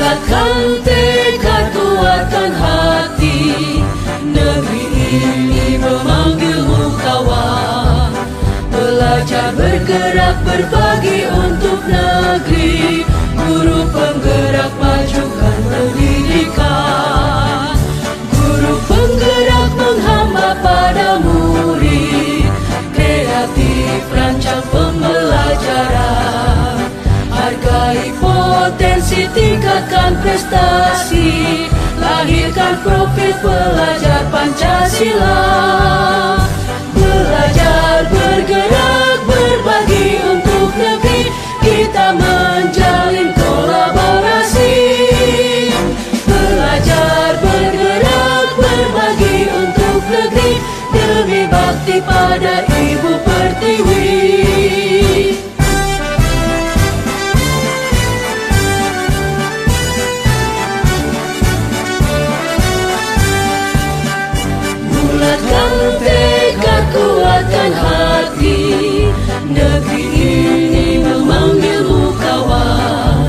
Bulatkan tekad, kuatkan hati, negeri ini memanggilmu kawan. Belajar, bergerak, berbagi untuk negeri, guru penggerak majukan pendidikan. Guru penggerak menghamba pada murid, kreatif rancang pembelajaran. Hargai potensi, tingkatkan prestasi, lahirkan profil pelajar Pancasila. Belajar, bergerak, berbagi untuk negeri, kita menjalin kolaborasi. Belajar, bergerak, berbagi untuk negeri, demi bakti pada Ibu Pertiwi. Bulatkan tekad, kuatkan hati, negeri ini memanggilmu kawan.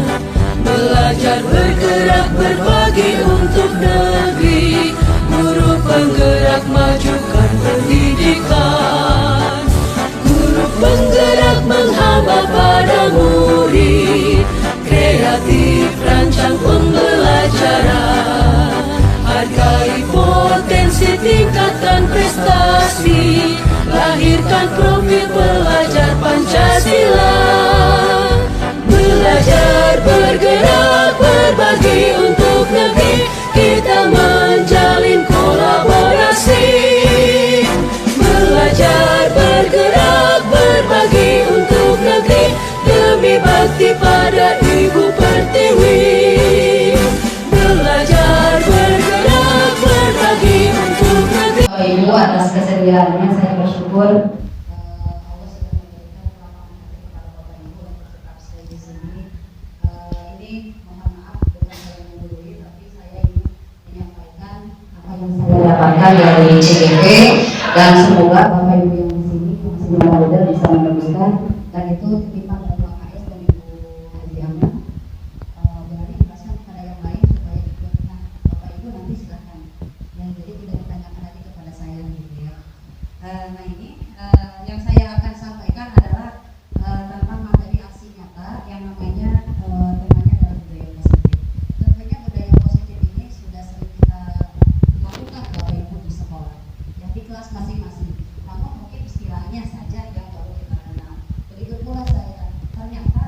Belajar, bergerak, berbagi untuk negeri, guru penggerak majukan pendidikan. Guru penggerak menghamba pada murid, kreatif rancang pembelajaran. Hargai potensi, tingkatkan prestasi, lahirkan profil pelajar Pancasila. Belajar, bergerak, berbagi untuk negeri, kita menjalin kolaborasi. Belajar, bergerak, berbagi untuk negeri, demi bakti pada Ibu Pertiwi. Belajar, bergerak, berbagi untuk negeri. Bapak Ibu, atas kesediaannya saya bersyukur Allah sudah memberikan lapangan hati kepada Bapak Ibu untuk tetap stay di sini. Ini mohon maaf bukan saya mendului, tapi saya ingin menyampaikan apa yang saya dapatkan dari CGP, dan semoga Bapak Ibu yang di sini yang masih muda bisa meneruskan, dan itu titipan dari Pak KS dan Ibu Adiana. Berarti dijelaskan kepada yang lain supaya ikut. Nah, Bapak Ibu nanti silakan. Yang jadi tidak ditanyakan lagi kepada saya gitu ya. Nah ini yang saya akan sampaikan adalah tentang materi aksi nyata yang namanya temanya adalah budaya positif. Tentunya budaya positif ini sudah sering kita lakukan Bapak Ibu di sekolah, ya di kelas masing-masing. Namun mungkin istilahnya saja yang baru kita kenal. Begitu pula saya, ternyata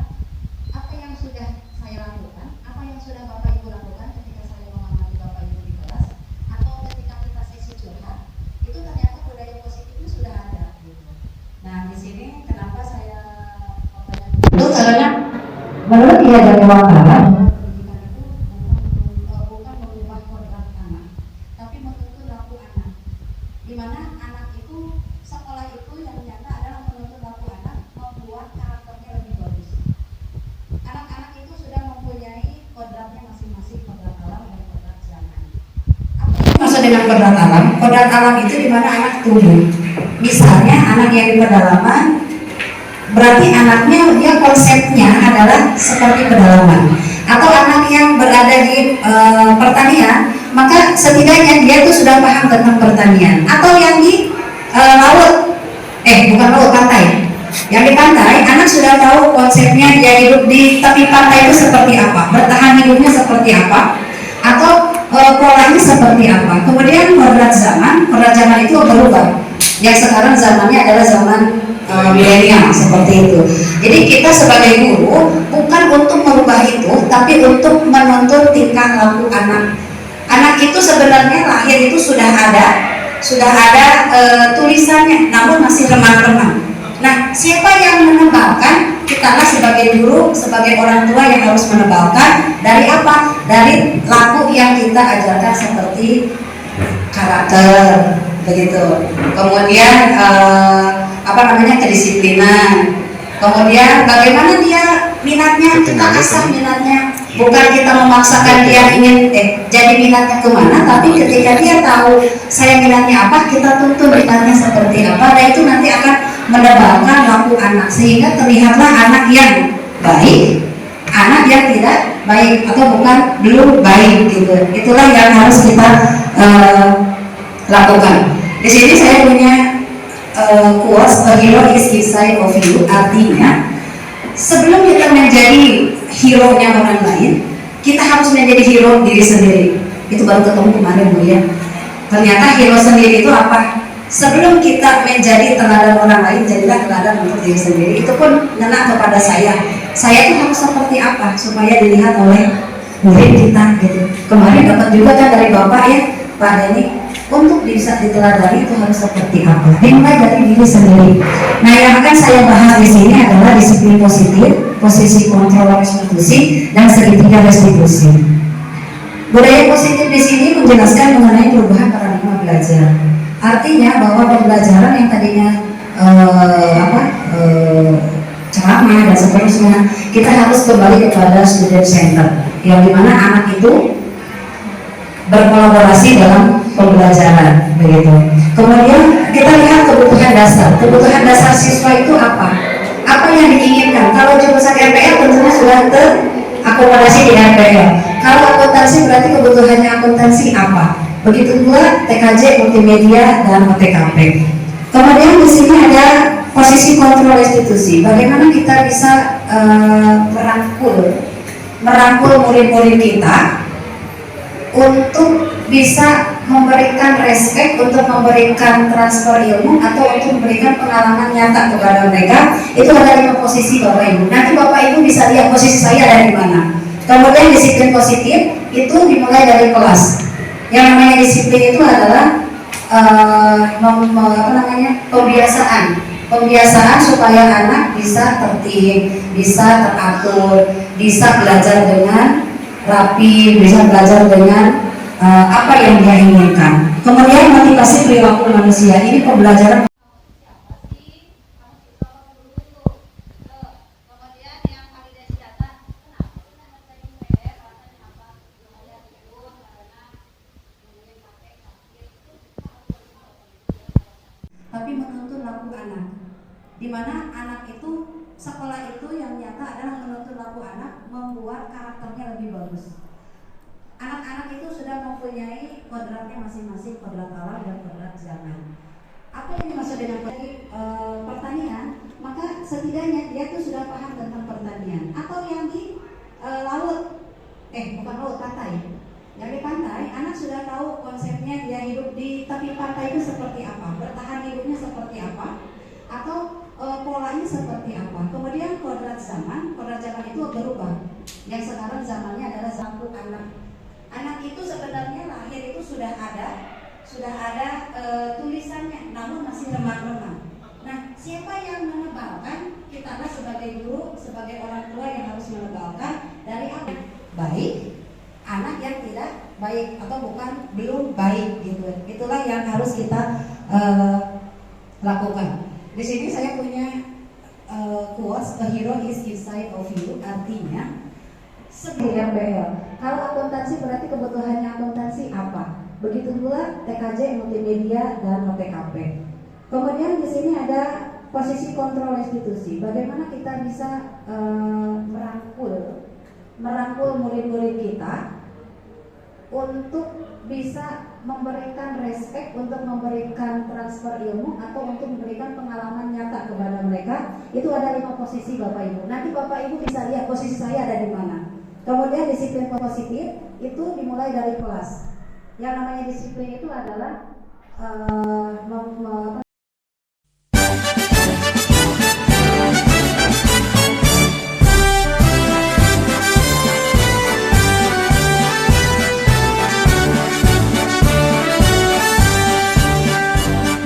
apa yang sudah saya lakukan, apa yang sudah Bapak Ibu lakukan ketika saya mengamati Bapak Ibu di kelas, atau ketika kita sesi curhat, itu ternyata budaya positifnya sudah ada gitu. Nah di sini kenapa saya itu karena menurut dia dari wartawan, pendidikan itu bukan mengubah kodrat anak, tapi menuntut laku anak. Di mana anak itu, sekolah itu yang nyata adalah menuntut laku anak, membuat karakternya lebih bagus. Anak-anak itu sudah mempunyai kodratnya masing-masing, kodrat alam dan kodrat zaman. Apa yang maksud dengan kodrat alam? Kodrat alam itu di mana anak tumbuh. Misalnya anak yang di pedalaman, berarti anaknya dia konsepnya adalah seperti pedalaman. Atau anak yang berada di pertanian, maka setidaknya dia itu sudah paham tentang pertanian. Atau yang di laut, bukan laut, pantai. Yang di pantai, anak sudah tahu konsepnya, dia hidup di tepi pantai itu seperti apa, bertahan hidupnya seperti apa, atau polanya seperti apa. Kemudian kodrat zaman itu berubah. Yang sekarang zamannya adalah zaman milenial seperti itu. Jadi kita sebagai guru bukan untuk merubah itu, tapi untuk menuntut tingkah laku anak. Anak itu sebenarnya lahir itu sudah ada tulisannya, namun masih remang-remang. Nah, siapa yang menebalkan? Kitalah sebagai guru, sebagai orang tua yang harus menebalkan. Dari apa? Dari laku yang kita ajarkan seperti karakter, begitu. Kemudian kedisiplinan. Kemudian bagaimana dia minatnya, kita asah minatnya. Bukan kita memaksakan dia ingin jadi minatnya kemana, tapi ketika dia tahu saya minatnya apa, kita tuntun minatnya seperti apa, dan itu nanti akan menebalkan laku anak, sehingga terlihatlah anak yang baik, anak yang tidak baik atau bukan belum baik gitu. Itulah yang harus kita lakukan. Di sini saya punya quotes, a hero is inside of you. Artinya sebelum kita menjadi hero-nya orang lain, kita harus menjadi hero diri sendiri. Itu baru ketemu kemarin Bu ya. Ternyata hero sendiri itu apa? Sebelum kita menjadi teladan orang lain, jadilah teladan untuk diri sendiri. Itu pun ngena kepada saya. Saya itu harus seperti apa supaya dilihat oleh murid kita gitu. Kemarin dapat juga kan dari Bapak ya, Pak Denny, untuk bisa diteladani itu harus seperti apa? Dimulai dari diri sendiri. Nah, yang akan saya bahas di sini adalah disiplin positif, posisi kontrol restitusi, dan segitiga restitusi. Budaya positif di sini menjelaskan mengenai perubahan paradigma belajar. Artinya bahwa pembelajaran yang tadinya ceramah dan seterusnya, kita harus kembali kepada student center, yang dimana anak itu berkolaborasi dalam pembelajaran begitu. Kemudian kita lihat kebutuhan dasar. Kebutuhan dasar siswa itu apa? Apa yang diinginkan? Kalau jurusan RPL tentunya sudah terakomodasi di RPL. Kalau akuntansi berarti kebutuhannya akuntansi apa? Begitu pula TKJ, multimedia, dan OTKP. Kemudian di sini ada posisi kontrol restitusi. Bagaimana kita bisa merangkul murid-murid kita untuk bisa memberikan respect, untuk memberikan transfer ilmu, atau untuk memberikan pengalaman nyata kepada mereka. Itu ada 5 posisi Bapak Ibu. Nanti Bapak Ibu bisa lihat posisi saya ada di mana. Kemudian disiplin positif itu dimulai dari kelas. Yang namanya disiplin itu adalah pembiasaan supaya anak bisa tertib, bisa teratur, bisa belajar dengan rapi, bisa belajar dengan apa yang dia inginkan. Kemudian motivasi perilaku manusia, ini pembelajaran. Tapi menuntun laku anak, di mana anak itu, sekolah itu yang nyata adalah menuntun laku anak, membuat karakternya lebih bagus. Anak-anak itu sudah mempunyai kodratnya masing-masing, kodrat alam dan kodrat zaman. Apa yang dimaksud dengan pertanian? Maka setidaknya dia tuh sudah paham tentang pertanian. Atau yang di laut, bukan laut, pantai. Yang di pantai, anak sudah tahu konsepnya dia hidup di tepi pantai itu seperti apa, bertahan hidupnya seperti apa, atau polanya seperti apa. Kemudian kodrat zaman itu berubah. Yang sekarang zamannya adalah zaman anak. Anak itu sebenarnya lahir itu sudah ada tulisannya, namun masih remang-remang. Nah, siapa yang menebalkan? Kita sebagai guru, sebagai orang tua yang harus menebalkan dari apa? Baik, anak yang tidak baik atau bukan belum baik gitu. Itulah yang harus kita lakukan. Di sini saya punya quotes, a hero is inside of you. Artinya sebelum RPL. Kalau akuntansi berarti kebutuhannya akuntansi apa? Begitu pula TKJ, multimedia, dan OTKP. Kemudian di sini ada posisi kontrol restitusi. Bagaimana kita bisa merangkul murid-murid kita untuk bisa memberikan respect, untuk memberikan transfer ilmu, atau untuk memberikan pengalaman nyata kepada mereka. Itu ada 5 posisi Bapak Ibu. Nanti Bapak Ibu bisa lihat posisi saya ada di mana. Kemudian disiplin positif itu dimulai dari kelas. Yang namanya disiplin itu adalah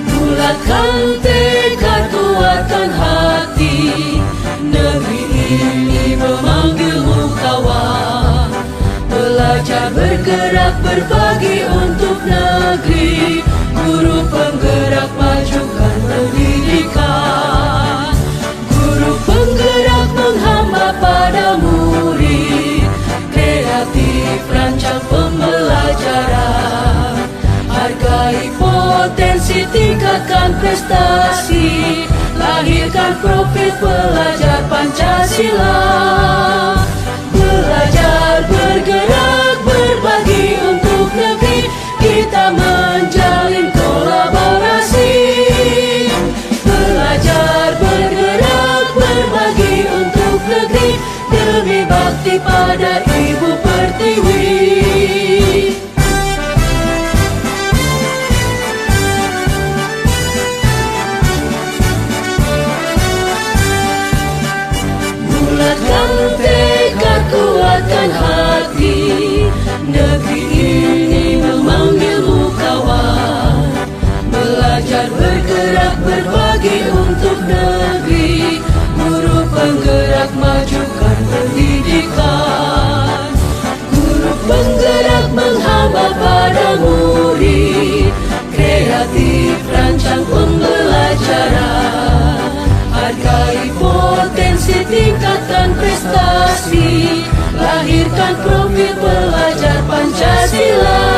bulatkan tekad, kuatkan hati. Negeri ini memanggilmu kawan. Belajar, bergerak, berbagi untuk negeri. Guru penggerak, majukan pendidikan. Guru penggerak menghamba pada murid. Kreatif, rancang pembelajaran. Hargai potensi, tingkatkan prestasi. Lahirkan profil pelajar Pancasila. Belajar, bergerak, berbagi untuk negeri, kita menjalin kolaborasi. Belajar, bergerak, berbagi untuk negeri, demi bakti pada Ibu Pertiwi. Bulatkan tekad, kuatkan hati, negeri ini memanggilmu kawan. Belajar, bergerak, berbagi untuk negeri, guru penggerak, majukan pendidikan. Guru penggerak menghamba pada murid, kreatif rancang pembelajaran. Hargai potensi, tingkatkan prestasi, lahirkan profil pelajar Pancasila.